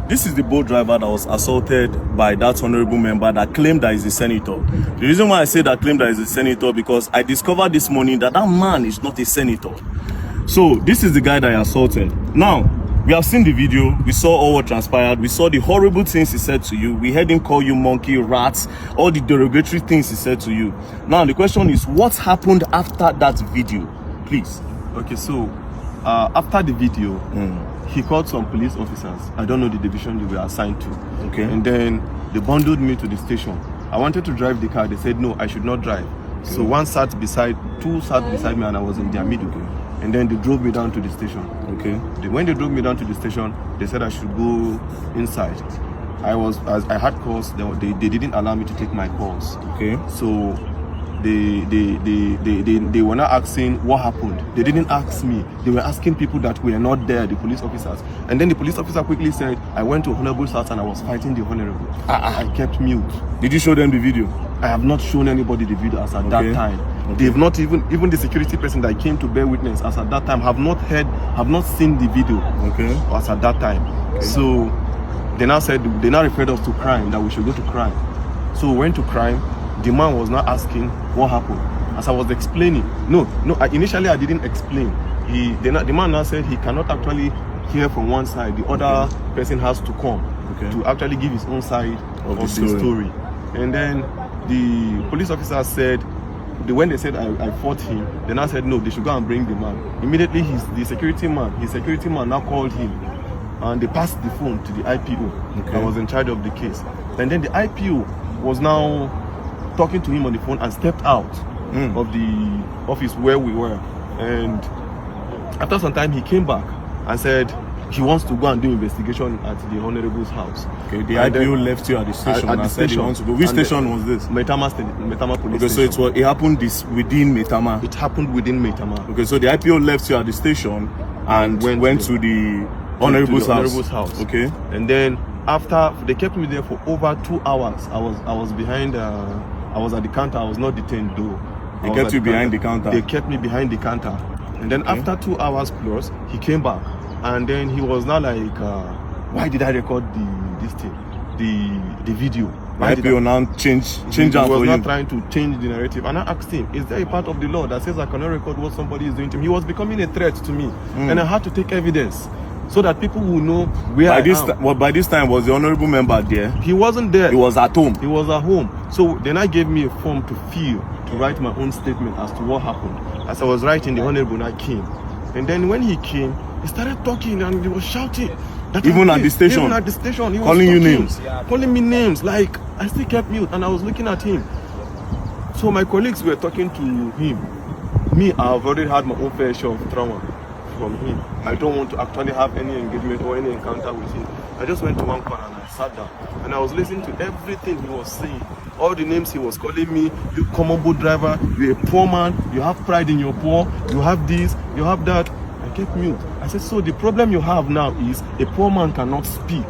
this is the boat driver that was assaulted by that honorable member that claimed that he's a senator. The reason why I say that claimed that he's a senator, because I discovered this morning that that man is not a senator. So this is the guy that I assaulted. Now, we have seen the video, we saw all what transpired, we saw the horrible things he said to you, we heard him call you monkey, rats, all the derogatory things he said to you. Now the question is, what happened after that video? Please. Okay, so after the video, he called some police officers. I don't know the division they were assigned to. Okay. And then they bundled me to the station. I wanted to drive the car. They said no, I should not drive. Okay. So two sat beside me, and I was in their middle. Okay. And then they drove me down to the station. Okay. When they drove me down to the station, they said I should go inside. I had calls. They didn't allow me to take my calls. Okay. So they were not asking what happened. They didn't ask me. They were asking people that were not there, the police officers. And then the police officer quickly said, I went to Honorable's house and I was fighting the Honorable. I kept mute. Did you show them the video? I have not shown anybody the video as at that time. Okay. They've not even the security person that came to bear witness as at that time have not seen the video. Okay. As at that time. Okay. So they now referred us to crime, that we should go to crime. So we went to crime. The man was not asking what happened. As I was explaining, initially I didn't explain. The man now said he cannot actually hear from one side. The other person has to come to actually give his own side of the story. And then the police officer said, when they said I fought him, they now said no, they should go and bring the man. Immediately his security man now called him, and they passed the phone to the IPO that was in charge of the case. And then the IPO was now talking to him on the phone and stepped out of the office where we were. And after some time, he came back and said he wants to go and do investigation at the Honorable's house. Okay, the IPO left you at the station and said he wants to go. Which station was this? Maitama police station. So it happened within Maitama? It happened within Maitama. Okay, so the IPO left you at the station and went to the Honorable's house. Okay. And then after, they kept me there for over 2 hours. I was behind, I was at the counter. I was not detained though. They kept you behind the counter? They kept me behind the counter. And then after 2 hours plus, he came back. And then he was now like, why did I record the video? Why did I now change that for you? He was not trying to change the narrative. And I asked him, is there a part of the law that says I cannot record what somebody is doing to me? He was becoming a threat to me. And I had to take evidence so that people will know where I am. By this time, was the honorable member there? He wasn't there. He was at home? He was at home. So then I gave me a form to fill, to write my own statement as to what happened. As I was writing, the honorable I came. And then when he came, he started talking and he was shouting. Even at the station? Even at the station. He was calling you names? Calling me names. Like, I still kept mute and I was looking at him. So my colleagues were talking to him. Me, I've already had my own fair share of trauma from him. I don't want to actually have any engagement or any encounter with him. I just went to one corner and I sat down. And I was listening to everything he was saying. All the names he was calling me. You common boat driver, you're a poor man, you have pride in your poor, you have this, you have that. I kept mute. I said, so the problem you have now is a poor man cannot speak,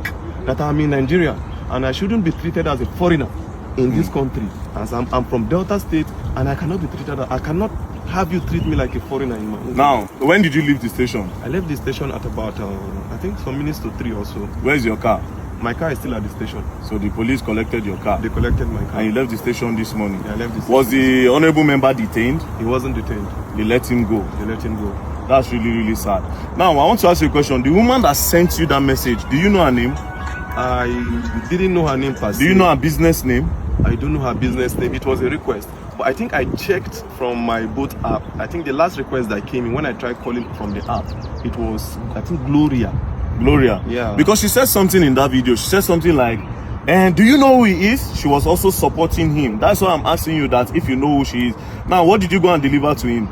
that I'm in Nigeria and I shouldn't be treated as a foreigner in this country. As I'm from Delta State and I cannot be treated, I cannot have you treat me like a foreigner in my own. Now, when did you leave the station? I left the station at about, I think some minutes to 3 or so. Where's your car? My car is still at the station. So the police collected your car? They collected my car. And you left the station this morning? Yeah, I left the station. Was the honorable member detained? He wasn't detained. They let him go? They let him go. That's really, really sad. Now, I want to ask you a question. The woman that sent you that message, do you know her name? I didn't know her name per se. Do you know her business name? I don't know her business name. It was a request. But I think I checked from my boat app. I think the last request that came in when I tried calling from the app, it was, I think, Gloria. Gloria? Yeah. Because she said something in that video. She said something like, and do you know who he is? She was also supporting him. That's why I'm asking you that if you know who she is. Now, what did you go and deliver to him?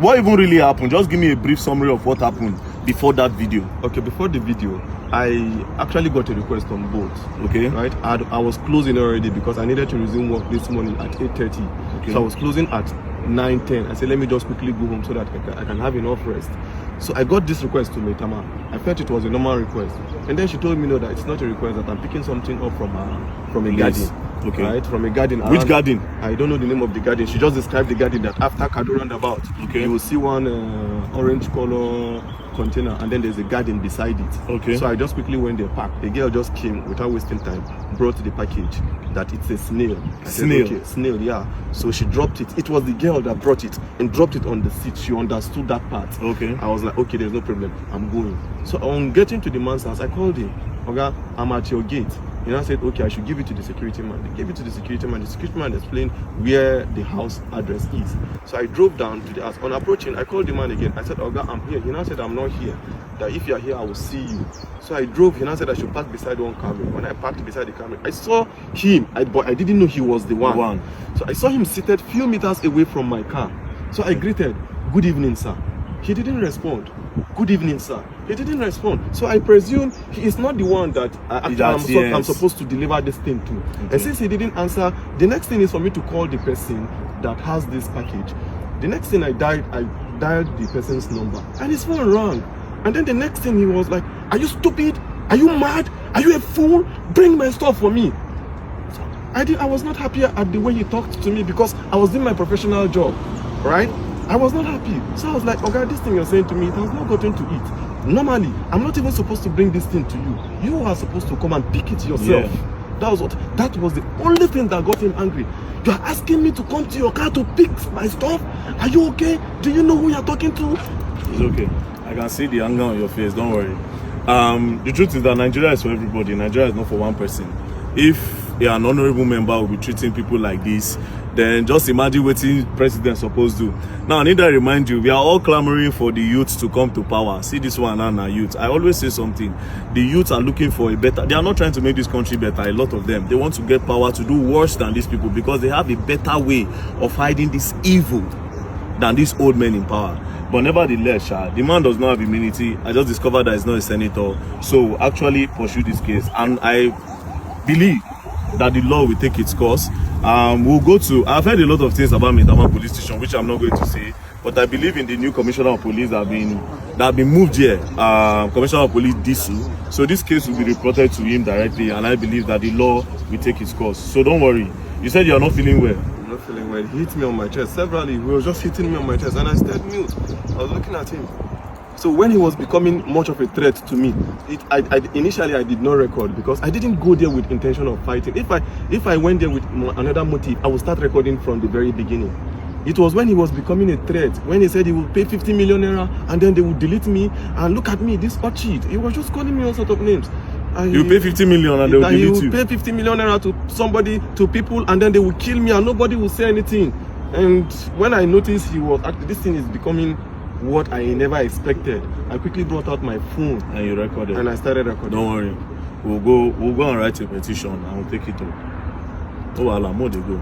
What even really happened? Just give me a brief summary of what happened before that video. Okay, before the video, I actually got a request on boat. Okay. Right? I was closing already because I needed to resume work this morning at 8:30. Okay. So I was closing at 9:10. I said, let me just quickly go home so that I can have enough rest. So I got this request to Maitama. I felt it was a normal request. And then she told me, no, that it's not a request, that I'm picking something up from a garden. Okay. Right? From a garden. Which garden? I don't know the name of the garden. She just described the garden that after Kado roundabout, you will see one orange color container, and then there's a garden beside it. Okay. So I just quickly went there, parked. The girl just came without wasting time, brought the package, that it's a snail. I said, Snail? okay, snail, yeah. So she dropped it. It was the girl that brought it and dropped it on the seat. She understood that part. Okay. I was like, okay, there's no problem. I'm going. So on getting to the man's house, I called him. Okay, I'm at your gate. You know, I said, okay, I should give it to the security man. They gave it to the security man. The security man explained where the house address is. So I drove down to the house. On approaching, I called the man again. I said, Oga, I'm here. He now said, I'm not here. That if you're here, I will see you. So I drove. He now said I should park beside one car. When I parked beside the car, I saw him, but I didn't know he was the one. So I saw him seated few meters away from my car. So I greeted, good evening, sir. He didn't respond. Good evening, sir. He didn't respond. So I presume he is not the one that I'm supposed to deliver this thing to. Okay. And since he didn't answer, the next thing is for me to call the person that has this package. The next thing I dialed the person's number, and his phone rang. And then the next thing he was like, are you stupid? Are you mad? Are you a fool? Bring my stuff for me. So I was not happy at the way he talked to me because I was doing my professional job, right? I was not happy. So I was like, okay, this thing you're saying to me, it has not gotten to it. Normally, I'm not even supposed to bring this thing to you. You are supposed to come and pick it yourself. Yeah. That was the only thing that got him angry. You are asking me to come to your car to pick my stuff? Are you okay? Do you know who you're talking to? It's okay. I can see the anger on your face, don't worry. The truth is that Nigeria is for everybody. Nigeria is not for one person. If an honorable member will be treating people like this, then just imagine what the president is supposed to do. Now, I need to remind you, we are all clamoring for the youth to come to power. See this one and our youth. I always say something. The youth are looking for a better... They are not trying to make this country better, a lot of them. They want to get power to do worse than these people because they have a better way of hiding this evil than these old men in power. But nevertheless, the man does not have immunity. I just discovered that he's not a senator. So actually pursue this case. And I believe that the law will take its course. We'll go to... I've heard a lot of things about Maitama Police Station, which I'm not going to say. But I believe in the new Commissioner of Police that have been moved here. Commissioner of Police Disu. So this case will be reported to him directly. And I believe that the law will take its course. So don't worry. You said you are not feeling well. I'm not feeling well. He hit me on my chest severally. He was just hitting me on my chest. And I stayed mute. I was looking at him. So when he was becoming much of a threat to me, initially I did not record because I didn't go there with intention of fighting. If I went there with another motive, I would start recording from the very beginning. It was when he was becoming a threat, when he said he would pay 50 million naira and then they would delete me. And look at me, this cheat. He was just calling me all sorts of names. You pay 50 million and they will delete you. He will pay 50 million naira to somebody, to people, and then they will kill me and nobody will say anything. And when I noticed he was actually, this thing is becoming what I never expected, I quickly brought out my phone and you recorded. And I started recording. Don't worry, we'll go and write a petition and we'll take it up. Oh, Allah, more they go.